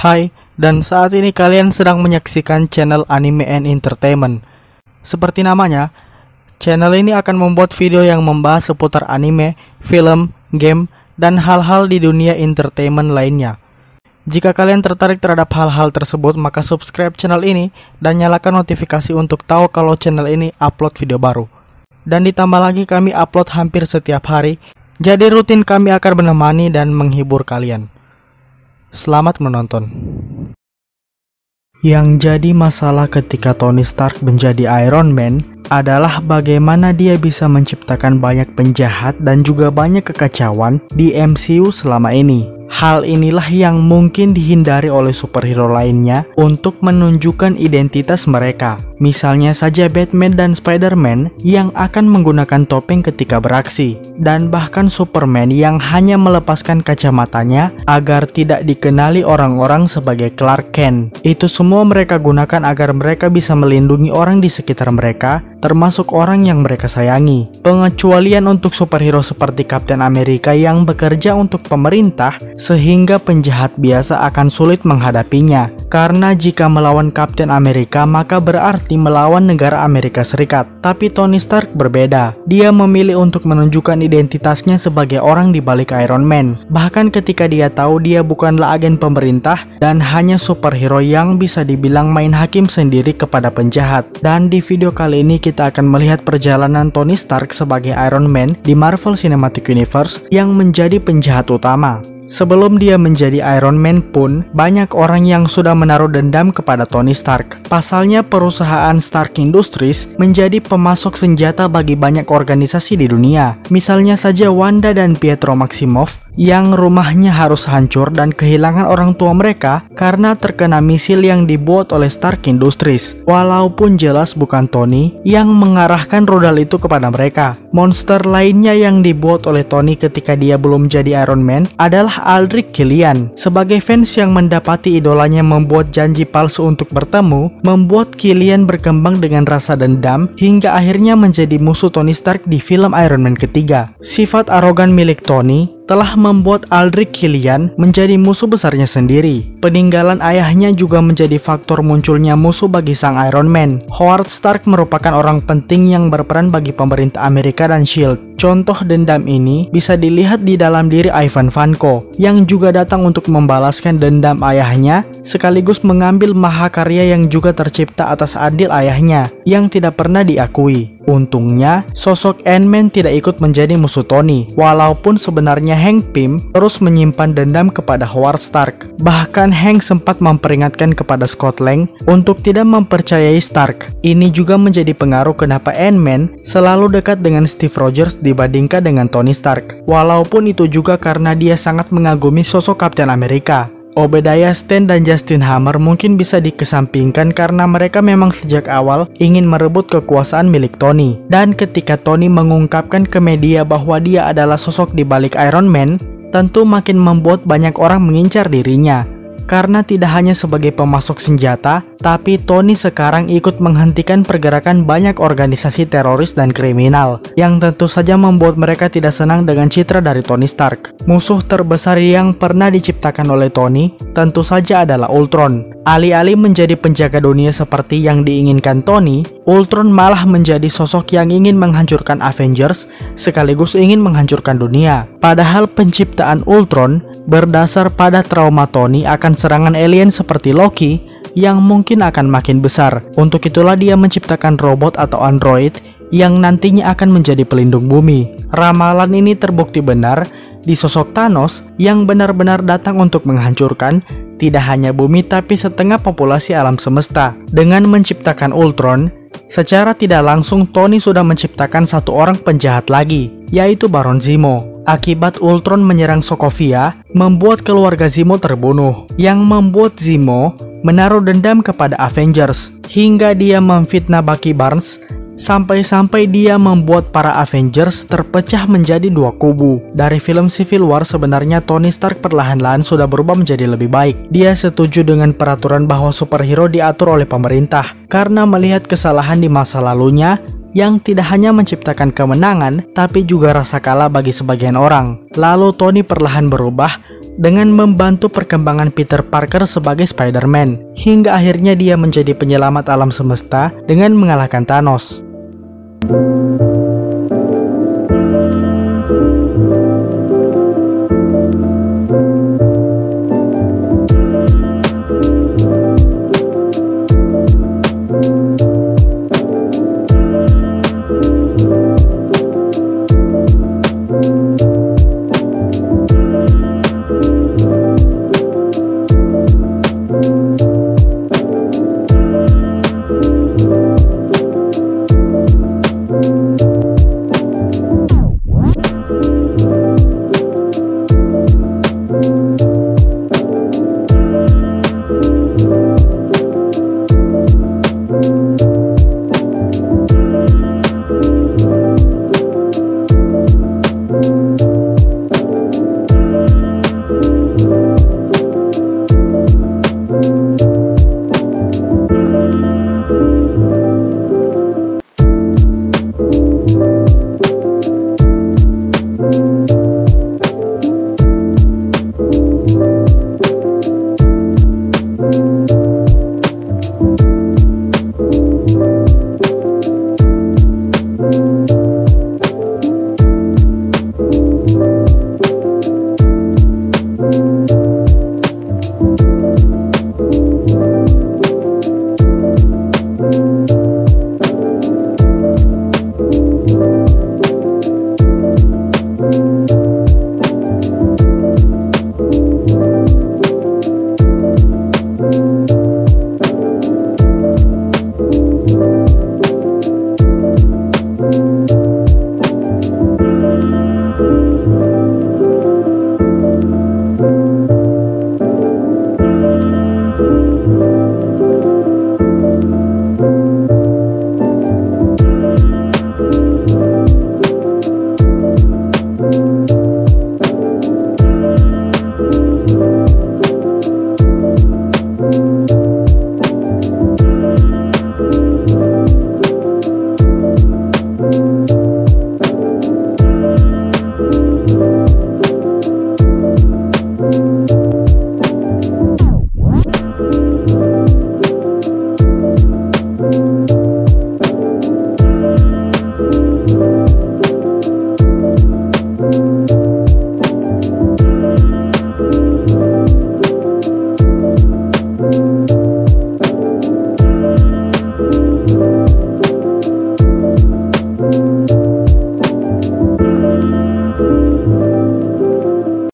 Hai, dan saat ini kalian sedang menyaksikan channel Anime and Entertainment. Seperti namanya, channel ini akan membuat video yang membahas seputar anime, film, game, dan hal-hal di dunia entertainment lainnya. Jika kalian tertarik terhadap hal-hal tersebut, maka subscribe channel ini dan nyalakan notifikasi untuk tahu kalau channel ini upload video baru. Dan ditambah lagi kami upload hampir setiap hari, jadi rutin kami akan menemani dan menghibur kalian. Selamat menonton. Yang jadi masalah ketika Tony Stark menjadi Iron Man adalah bagaimana dia bisa menciptakan banyak penjahat dan juga banyak kekacauan di MCU selama ini. Hal inilah yang mungkin dihindari oleh superhero lainnya untuk menunjukkan identitas mereka. Misalnya saja Batman dan Spider-Man yang akan menggunakan topeng ketika beraksi, dan bahkan Superman yang hanya melepaskan kacamatanya agar tidak dikenali orang-orang sebagai Clark Kent. Itu semua mereka gunakan agar mereka bisa melindungi orang di sekitar mereka, termasuk orang yang mereka sayangi. Pengecualian untuk superhero seperti Captain America yang bekerja untuk pemerintah, sehingga penjahat biasa akan sulit menghadapinya. Karena jika melawan Captain America maka berarti melawan negara Amerika Serikat. Tapi Tony Stark berbeda. Dia memilih untuk menunjukkan identitasnya sebagai orang di balik Iron Man. Bahkan ketika dia tahu dia bukanlah agen pemerintah dan hanya superhero yang bisa dibilang main hakim sendiri kepada penjahat. Dan di video kali ini kita akan melihat perjalanan Tony Stark sebagai Iron Man di Marvel Cinematic Universe yang menjadi penjahat utama. Sebelum dia menjadi Iron Man pun, banyak orang yang sudah menaruh dendam kepada Tony Stark. Pasalnya perusahaan Stark Industries menjadi pemasok senjata bagi banyak organisasi di dunia. Misalnya saja Wanda dan Pietro Maximoff yang rumahnya harus hancur dan kehilangan orang tua mereka karena terkena misil yang dibuat oleh Stark Industries. Walaupun jelas bukan Tony yang mengarahkan rudal itu kepada mereka. Monster lainnya yang dibuat oleh Tony ketika dia belum jadi Iron Man adalah Aldrich Killian. Sebagai fans yang mendapati idolanya membuat janji palsu untuk bertemu, membuat Killian berkembang dengan rasa dendam hingga akhirnya menjadi musuh Tony Stark di film Iron Man ketiga. Sifat arogan milik Tony telah membuat Aldrich Killian menjadi musuh besarnya sendiri. Peninggalan ayahnya juga menjadi faktor munculnya musuh bagi sang Iron Man. Howard Stark merupakan orang penting yang berperan bagi pemerintah Amerika dan S.H.I.E.L.D. Contoh dendam ini bisa dilihat di dalam diri Ivan Vanko yang juga datang untuk membalaskan dendam ayahnya sekaligus mengambil mahakarya yang juga tercipta atas andil ayahnya yang tidak pernah diakui. Untungnya, sosok Ant-Man tidak ikut menjadi musuh Tony, walaupun sebenarnya Hank Pym terus menyimpan dendam kepada Howard Stark. Bahkan Hank sempat memperingatkan kepada Scott Lang untuk tidak mempercayai Stark. Ini juga menjadi pengaruh kenapa Ant-Man selalu dekat dengan Steve Rogers dibandingkan dengan Tony Stark. Walaupun itu juga karena dia sangat mengagumi sosok Captain America. Obadiah Stane dan Justin Hammer mungkin bisa dikesampingkan karena mereka memang sejak awal ingin merebut kekuasaan milik Tony. Dan ketika Tony mengungkapkan ke media bahwa dia adalah sosok di balik Iron Man, tentu makin membuat banyak orang mengincar dirinya. Karena tidak hanya sebagai pemasok senjata, tapi Tony sekarang ikut menghentikan pergerakan banyak organisasi teroris dan kriminal, yang tentu saja membuat mereka tidak senang dengan citra dari Tony Stark. Musuh terbesar yang pernah diciptakan oleh Tony tentu saja adalah Ultron. Alih-alih menjadi penjaga dunia seperti yang diinginkan Tony, Ultron malah menjadi sosok yang ingin menghancurkan Avengers sekaligus ingin menghancurkan dunia. Padahal penciptaan Ultron berdasar pada trauma Tony akan serangan alien seperti Loki yang mungkin akan makin besar. Untuk itulah dia menciptakan robot atau android yang nantinya akan menjadi pelindung bumi. Ramalan ini terbukti benar di sosok Thanos yang benar-benar datang untuk menghancurkan tidak hanya bumi tapi setengah populasi alam semesta. Dengan menciptakan Ultron, secara tidak langsung Tony sudah menciptakan satu orang penjahat lagi, yaitu Baron Zemo. Akibat Ultron menyerang Sokovia, membuat keluarga Zemo terbunuh, yang membuat Zemo menaruh dendam kepada Avengers, hingga dia memfitnah Bucky Barnes, sampai-sampai dia membuat para Avengers terpecah menjadi dua kubu. Dari film Civil War sebenarnya Tony Stark perlahan-lahan sudah berubah menjadi lebih baik. Dia setuju dengan peraturan bahwa superhero diatur oleh pemerintah, karena melihat kesalahan di masa lalunya yang tidak hanya menciptakan kemenangan, tapi juga rasa kalah bagi sebagian orang. Lalu Tony perlahan berubah dengan membantu perkembangan Peter Parker sebagai Spider-Man, hingga akhirnya dia menjadi penyelamat alam semesta dengan mengalahkan Thanos.